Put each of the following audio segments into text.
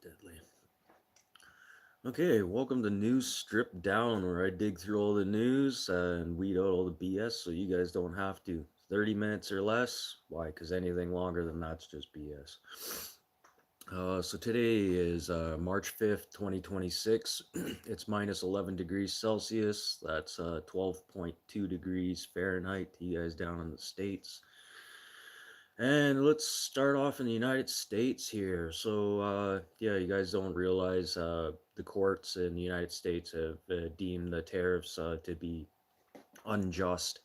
Deadly. Okay, welcome to News Stripped Down, where I dig through all the news and weed out all the BS so you guys don't have to. 30 minutes or less? Why? Because anything longer than that's just BS. So today is March 5th, 2026. It's minus 11 degrees Celsius. That's 12.2 degrees Fahrenheit to you guys down in the States. And let's start off in the United States here. Yeah, you guys don't realize the courts in the United States have deemed the tariffs to be unjust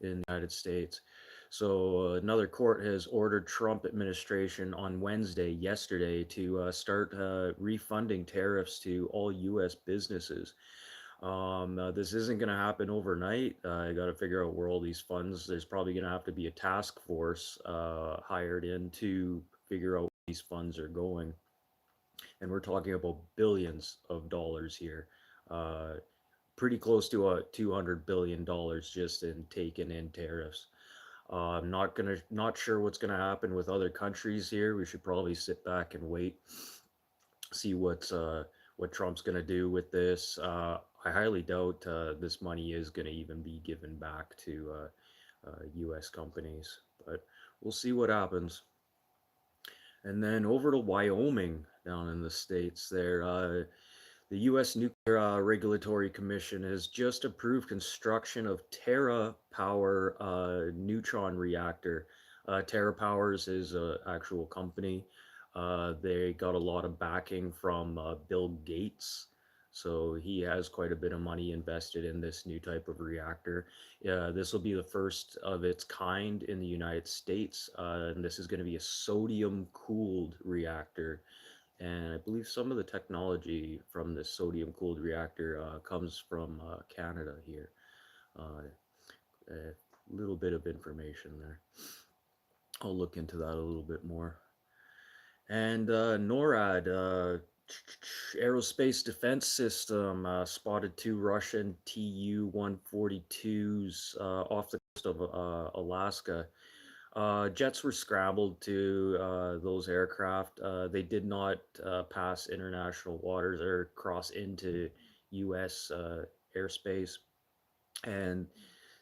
in the United States. So another court has ordered Trump administration on yesterday, to start refunding tariffs to all U.S. businesses. This isn't going to happen overnight. I got to figure out where all these funds. There's probably going to have to be a task force hired in to figure out where these funds are going, and we're talking about billions of dollars here. Uh, Pretty close to $200 billion just in taken in tariffs. Not sure what's gonna happen with other countries here. We should probably sit back and wait, see what Trump's gonna do with this. I highly doubt this money is gonna even be given back to U.S. companies, but we'll see what happens. And then over to Wyoming, down in the states, there. The U.S. Nuclear Regulatory Commission has just approved construction of Terra Power neutron reactor. Terra Powers is an actual company. They got a lot of backing from Bill Gates. So he has quite a bit of money invested in this new type of reactor. This will be the first of its kind in the United States. And this is going to be a sodium cooled reactor, and I believe some of the technology from this sodium cooled reactor comes from Canada here. Uh, a little bit of information there. I'll look into that a little bit more. And NORAD, Aerospace Defense System, spotted two Russian Tu-142s off the coast of Alaska. Jets were scrambled to those aircraft. They did not pass international waters or cross into U.S. Airspace. And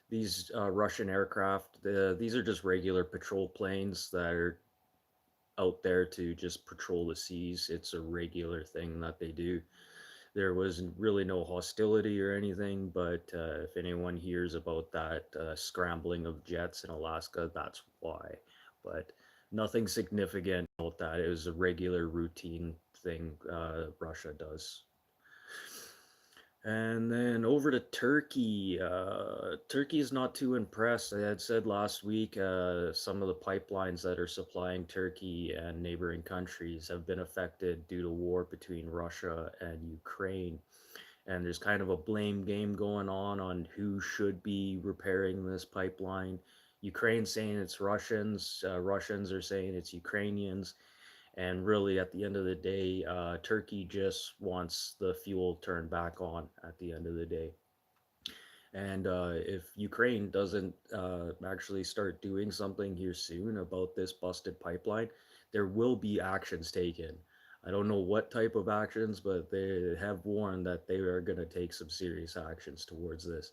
these Russian aircraft, these are just regular patrol planes that are out there to just patrol the seas. It's a regular thing that they do. There was really no hostility or anything, but if anyone hears about that scrambling of jets in Alaska, that's why. But nothing significant about that. It was a regular routine thing Russia does. And then over to Turkey. Turkey is not too impressed. I had said last week some of the pipelines that are supplying Turkey and neighboring countries have been affected due to war between Russia and Ukraine. And there's kind of a blame game going on who should be repairing this pipeline. Ukraine's saying it's Russians. Russians are saying it's Ukrainians. And really, at the end of the day, Turkey just wants the fuel turned back on at the end of the day. And if Ukraine doesn't actually start doing something here soon about this busted pipeline, there will be actions taken. I don't know what type of actions, but they have warned that they are going to take some serious actions towards this.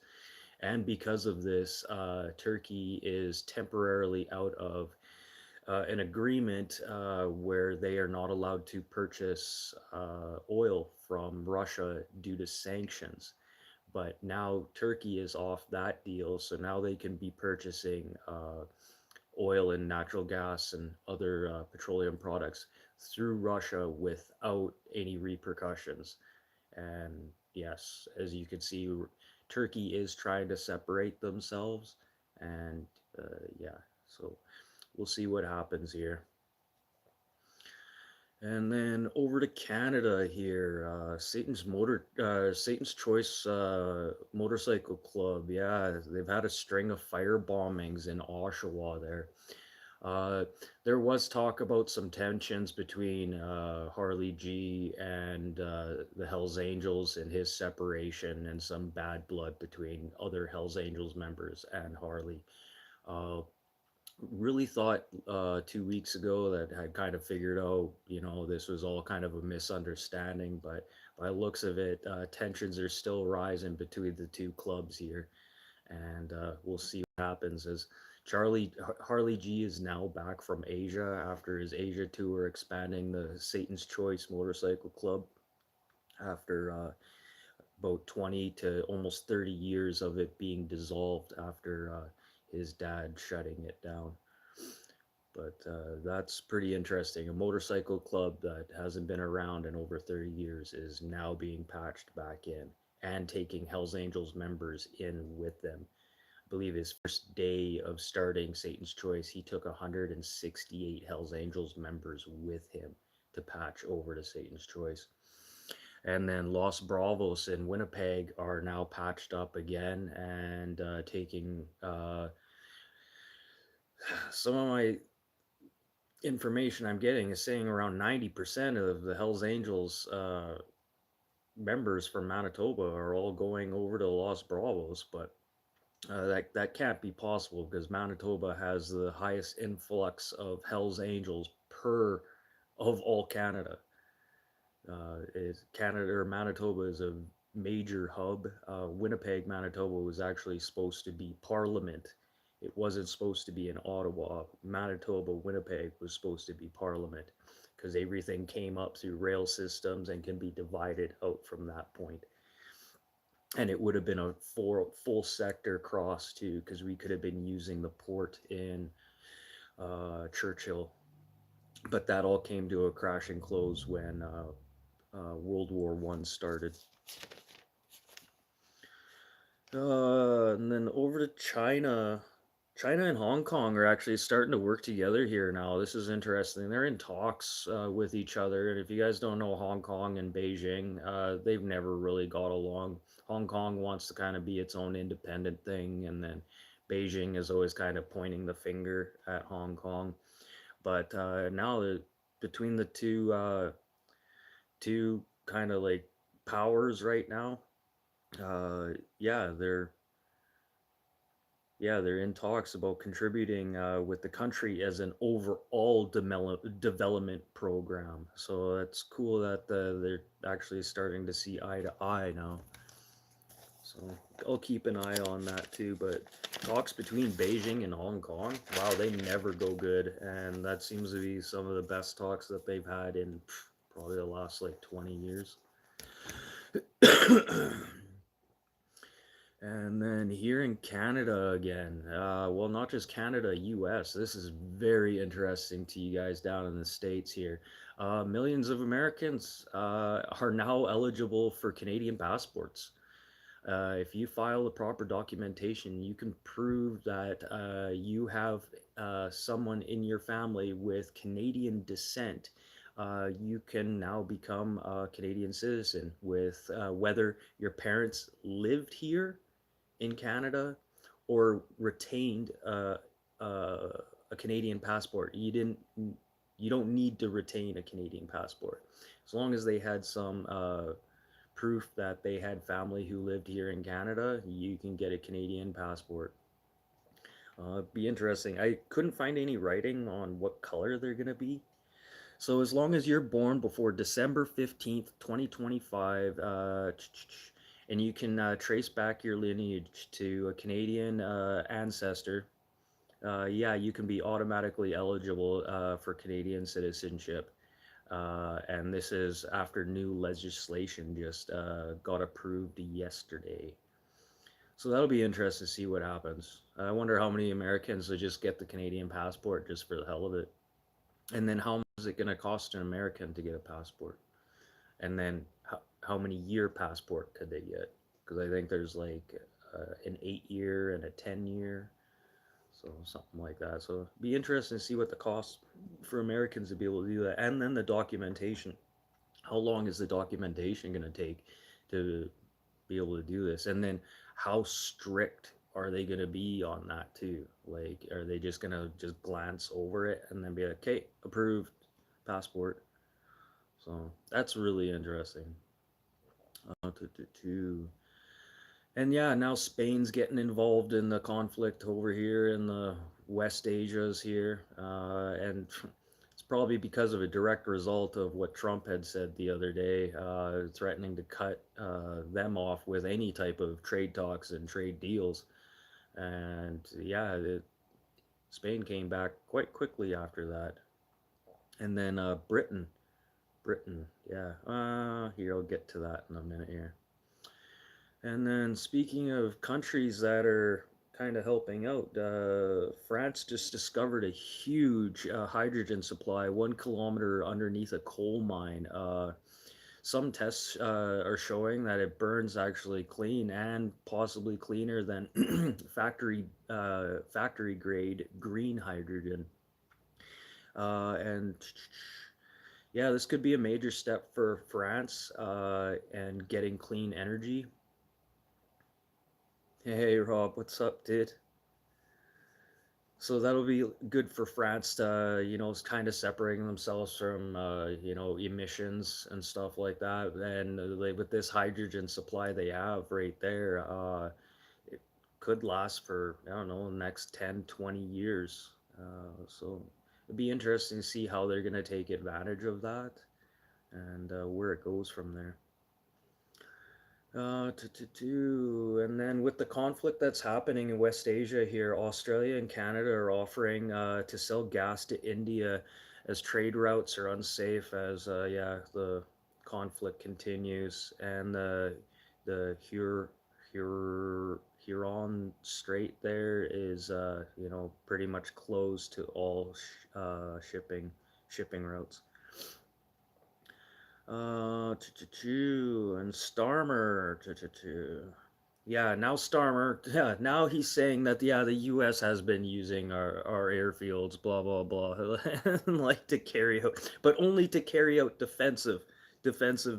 And because of this, Turkey is temporarily out of an agreement where they are not allowed to purchase oil from Russia due to sanctions. But now Turkey is off that deal, so now they can be purchasing oil and natural gas and other petroleum products through Russia without any repercussions. And yes, as you can see, Turkey is trying to separate themselves. And yeah, so we'll see what happens here. And then over to Canada here, Satan's Choice Motorcycle Club. Yeah, they've had a string of fire bombings in Oshawa there. Uh, there was talk about some tensions between Harley G and the Hells Angels and his separation, and some bad blood between other Hells Angels members and Harley. Uh, really thought 2 weeks ago that I kind of figured out, this was all kind of a misunderstanding, but by looks of it, tensions are still rising between the two clubs here, and we'll see what happens as Harley G is now back from Asia after his Asia tour, expanding the Satan's Choice Motorcycle Club after about 20 to almost 30 years of it being dissolved after his dad shutting it down. But that's pretty interesting. A motorcycle club that hasn't been around in over 30 years is now being patched back in and taking Hells Angels members in with them. I believe his first day of starting Satan's Choice, he took 168 Hells Angels members with him to patch over to Satan's Choice. And then Los Bravos in Winnipeg are now patched up again and taking some of my information I'm getting is saying around 90% of the Hells Angels members from Manitoba are all going over to Los Bravos, but that can't be possible because Manitoba has the highest influx of Hells Angels per of all Canada. Canada or Manitoba is a major hub. Winnipeg, Manitoba was actually supposed to be Parliament. It wasn't supposed to be in Ottawa. Manitoba, Winnipeg was supposed to be Parliament because everything came up through rail systems and can be divided out from that point. And it would have been a full sector cross too, because we could have been using the port in Churchill. But that all came to a crashing close when World War One started. And then over to China. China and Hong Kong are actually starting to work together here now. This is interesting. They're in talks with each other. And if you guys don't know Hong Kong and Beijing, they've never really got along. Hong Kong wants to kind of be its own independent thing. And then Beijing is always kind of pointing the finger at Hong Kong. But now between the two kind of like powers right now, yeah, they're in talks about contributing with the country as an overall development program. So that's cool that they're actually starting to see eye to eye now. So I'll keep an eye on that too. But talks between Beijing and Hong Kong, wow, they never go good, and that seems to be some of the best talks that they've had in probably the last like 20 years. And then here in Canada again, well, not just Canada, US. This is very interesting to you guys down in the States here. Millions of Americans are now eligible for Canadian passports. If you file the proper documentation, you can prove that you have someone in your family with Canadian descent. You can now become a Canadian citizen with whether your parents lived here in Canada or retained a Canadian passport. You don't need to retain a Canadian passport as long as they had some proof that they had family who lived here in Canada. You can get a Canadian passport. It'd be interesting. I couldn't find any writing on what color they're gonna be. So as long as you're born before December 15th, 2025, and you can trace back your lineage to a Canadian ancestor, yeah, you can be automatically eligible for Canadian citizenship. And this is after new legislation just got approved yesterday. So that'll be interesting to see what happens. I wonder how many Americans will just get the Canadian passport just for the hell of it. And then how much is it going to cost an American to get a passport? And then how many year passport could they get? Because I think there's like an 8 year and a 10 year. So something like that. So it'd be interesting to see what the cost for Americans to be able to do that. And then the documentation. How long is the documentation going to take to be able to do this? And then how strict are they going to be on that too? Like, are they just going to just glance over it and then be like, okay, approved, passport? So that's really interesting. And yeah, now Spain's getting involved in the conflict over here in the West Asia's here, and it's probably because of a direct result of what Trump had said the other day, threatening to cut them off with any type of trade talks and trade deals. And yeah, Spain came back quite quickly after that. And then Britain, yeah. Here, I'll get to that in a minute here. And then speaking of countries that are kind of helping out, France just discovered a huge hydrogen supply 1 kilometer underneath a coal mine. Some tests are showing that it burns actually clean and possibly cleaner than factory grade green hydrogen. And yeah, this could be a major step for France and getting clean energy. Hey Rob, what's up, dude? So that'll be good for France to, kind of separating themselves from, emissions and stuff like that. And with this hydrogen supply they have right there, it could last for, I don't know, the next 10, 20 years. So it'd be interesting to see how they're going to take advantage of that and where it goes from there. And then with the conflict that's happening in West Asia here, Australia and Canada are offering to sell gas to India as trade routes are unsafe as the conflict continues, and the Huron Strait there is pretty much closed to all shipping routes. And Starmer. Yeah, now Starmer. Yeah, now he's saying that the U.S. has been using our airfields, blah blah blah, like to carry out, but only to carry out defensive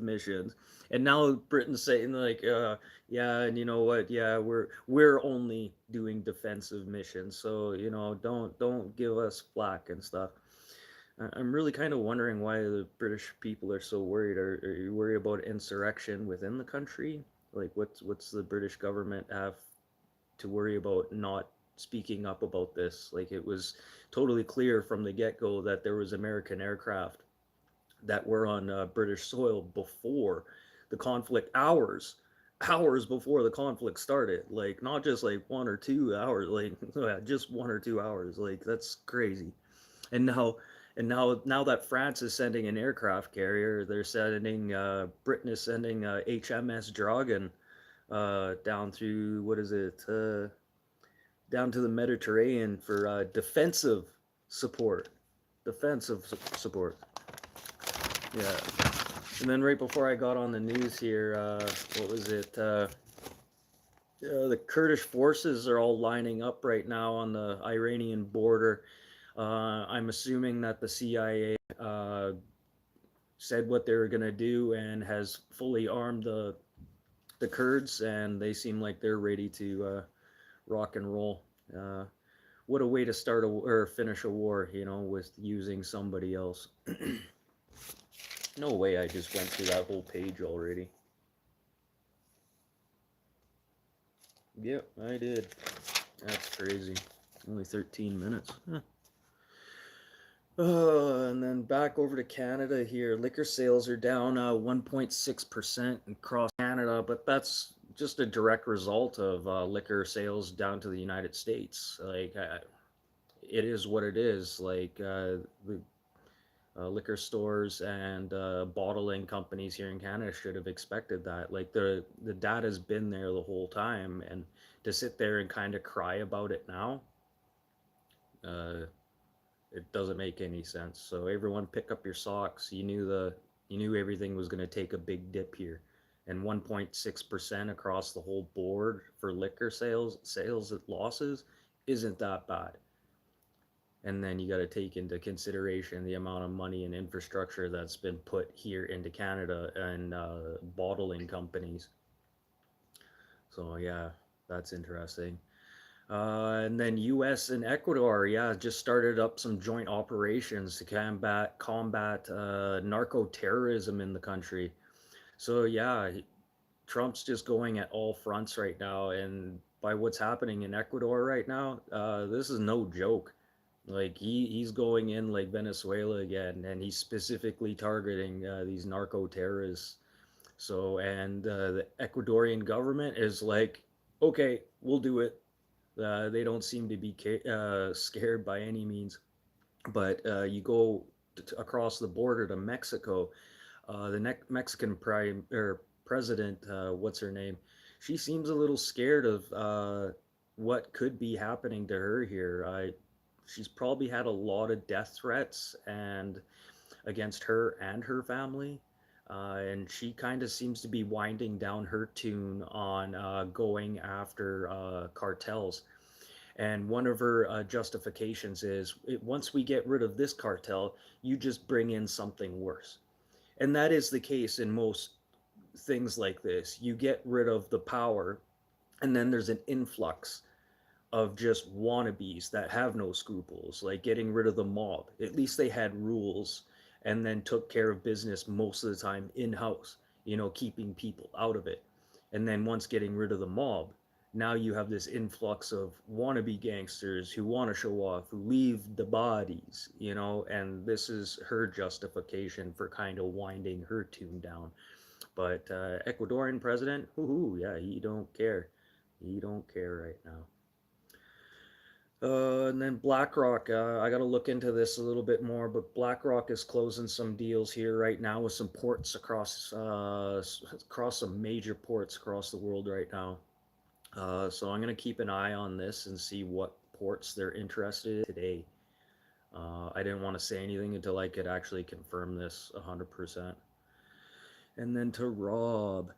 missions. And now Britain's saying like, yeah, and you know what? Yeah, we're only doing defensive missions, so don't give us flack and stuff. I'm really kind of wondering why the British people are so worried. Are you worried about insurrection within the country? Like, what's the British government have to worry about not speaking up about this? Like, it was totally clear from the get-go that there was American aircraft that were on British soil before the conflict, hours before the conflict started. Like, not just like 1 or 2 hours, like just 1 or 2 hours. Like, that's crazy. And now that France is sending an aircraft carrier, they're sending Britain is sending HMS Dragon down through what is it down to the Mediterranean for defensive support. Defensive support. Yeah. And then right before I got on the news here, what was it? The Kurdish forces are all lining up right now on the Iranian border. I'm assuming that the CIA said what they were going to do and has fully armed the Kurds, and they seem like they're ready to rock and roll. What a way to start or finish a war, with using somebody else. No way I just went through that whole page already. Yep, I did. That's crazy. Only 13 minutes. Huh. And then back over to Canada here. Liquor sales are down 1.6% across Canada, but that's just a direct result of liquor sales down to the United States. Like, it is what it is. Like, the liquor stores and bottling companies here in Canada should have expected that. Like, the data's been there the whole time, and to sit there and kind of cry about it now, it doesn't make any sense. So everyone pick up your socks. You knew everything was going to take a big dip here, and 1.6% across the whole board for liquor sales losses isn't that bad. And then you got to take into consideration the amount of money and infrastructure that's been put here into Canada and bottling companies. So yeah, that's interesting. And then U.S. and Ecuador, yeah, just started up some joint operations to combat narco terrorism in the country. So yeah, Trump's just going at all fronts right now, and by what's happening in Ecuador right now, this is no joke. Like he's going in like Venezuela again, and he's specifically targeting these narco terrorists. So, and the Ecuadorian government is like, okay, we'll do it. They don't seem to be scared by any means. But you go across the border to Mexico, the Mexican prime or president, what's her name? She seems a little scared of what could be happening to her here. She's probably had a lot of death threats and against her and her family. And she kind of seems to be winding down her tune on going after cartels. And one of her justifications is once we get rid of this cartel, you just bring in something worse. And that is the case in most things like this. You get rid of the power, and then there's an influx of just wannabes that have no scruples, like getting rid of the mob. At least they had rules and then took care of business most of the time in house, keeping people out of it. And then once getting rid of the mob, now you have this influx of wannabe gangsters who want to show off, who leave the bodies, and this is her justification for kind of winding her tune down. But Ecuadorian president, yeah, he don't care. He don't care right now. And then BlackRock, I got to look into this a little bit more, but BlackRock is closing some deals here right now with some ports across some major ports across the world right now. So I'm going to keep an eye on this and see what ports they're interested in today. I didn't want to say anything until I could actually confirm this 100%. And then to Rob.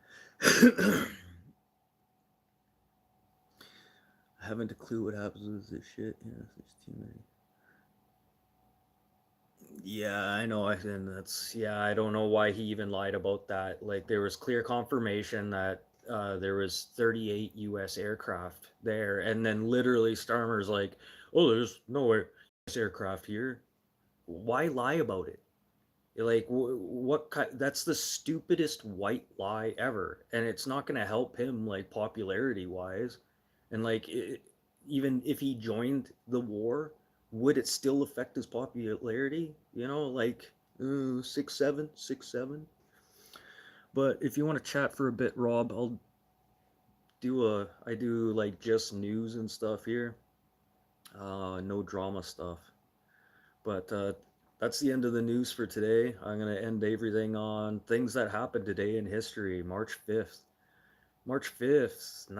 I haven't a clue what happens with this shit. Yeah, there's too many. Yeah, I know. I don't know why he even lied about that. Like, there was clear confirmation that there was 38 U.S. aircraft there, and then literally Starmer's like, "Oh, there's no U.S. aircraft here." Why lie about it? Like, what kind? That's the stupidest white lie ever, and it's not going to help him like popularity wise. And like, even if he joined the war, would it still affect his popularity? Like 6'7", 6'7". But if you want to chat for a bit, Rob, I do like just news and stuff here. No drama stuff. But that's the end of the news for today. I'm going to end everything on things that happened today in history. March 5th. March 5th,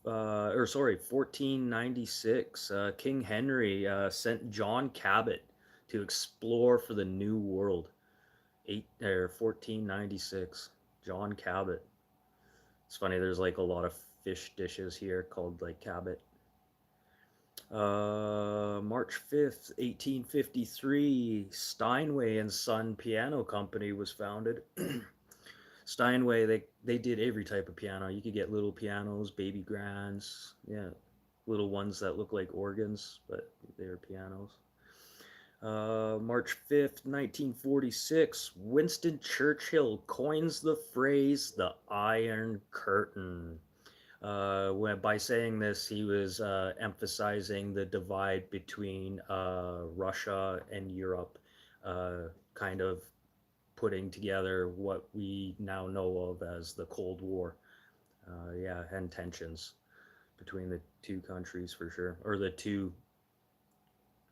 1496, King Henry sent John Cabot to explore for the New World. 1496, John Cabot. It's funny, there's like a lot of fish dishes here called like Cabot. March 5th, 1853, Steinway and Son Piano Company was founded. Steinway, they did every type of piano. You could get little pianos, baby grands, yeah, little ones that look like organs, but they're pianos. March 5th, 1946, Winston Churchill coins the phrase the Iron Curtain. By saying this, he was emphasizing the divide between Russia and Europe, kind of putting together what we now know of as the Cold War. And tensions between the two countries for sure, or the two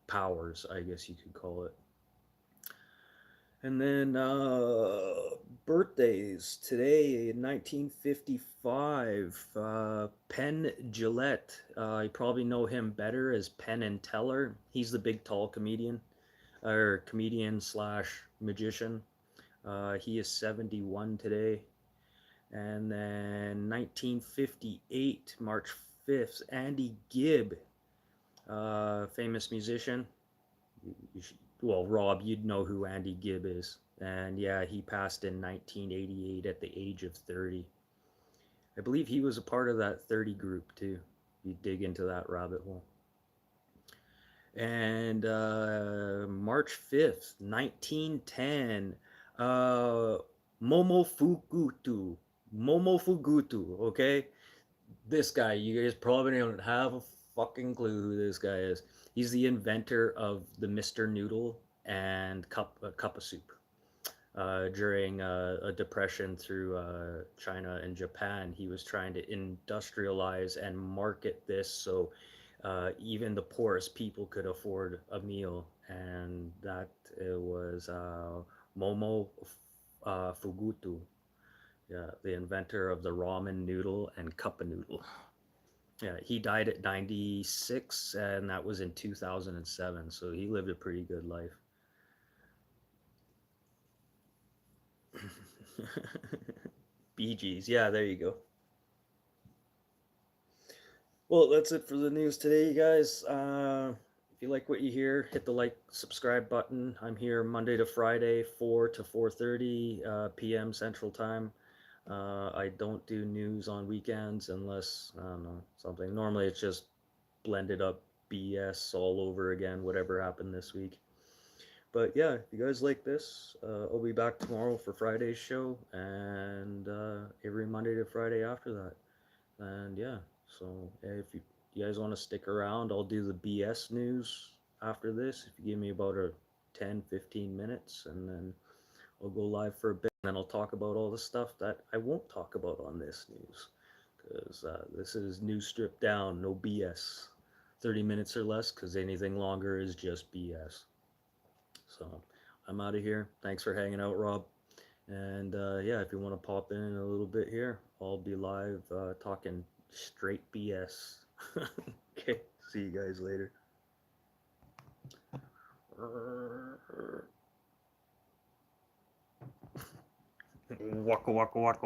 powers, I guess you could call it. And then birthdays today in 1955, Penn Jillette. You probably know him better as Penn and Teller. He's the big tall comedian, or comedian / magician. He is 71 today. And then 1958, March 5th, Andy Gibb, famous musician. Rob, you'd know who Andy Gibb is. And yeah, he passed in 1988 at the age of 30. I believe he was a part of that 30 group too. You dig into that rabbit hole. And March 5th, 1910, Momofuku Momofugutu, okay? This guy, you guys probably don't have a fucking clue who this guy is. He's the inventor of the Mr. Noodle and cup of soup. During a depression through China and Japan, he was trying to industrialize and market this so even the poorest people could afford a meal, and that it was Momo Fugutu, yeah, the inventor of the ramen noodle and cup of noodle. Yeah, he died at 96, and that was in 2007. So he lived a pretty good life. Bee Gees, yeah, there you go. Well, that's it for the news today, you guys. If you like what you hear, hit the like, subscribe button. I'm here Monday to Friday, 4 to 4:30 p.m. Central Time. I don't do news on weekends unless, I don't know, something. Normally it's just blended up BS all over again, whatever happened this week. But yeah, if you guys like this, I'll be back tomorrow for Friday's show and every Monday to Friday after that. And yeah, so if you guys want to stick around, I'll do the BS news after this. If you give me about a 10-15 minutes, and then I'll go live for a bit, and then I'll talk about all the stuff that I won't talk about on this news. Because this is news stripped down, no BS. 30 minutes or less, because anything longer is just BS. So I'm out of here. Thanks for hanging out, Rob. And yeah, if you want to pop in a little bit here, I'll be live talking straight BS. Okay, see you guys later. Waka waka waka.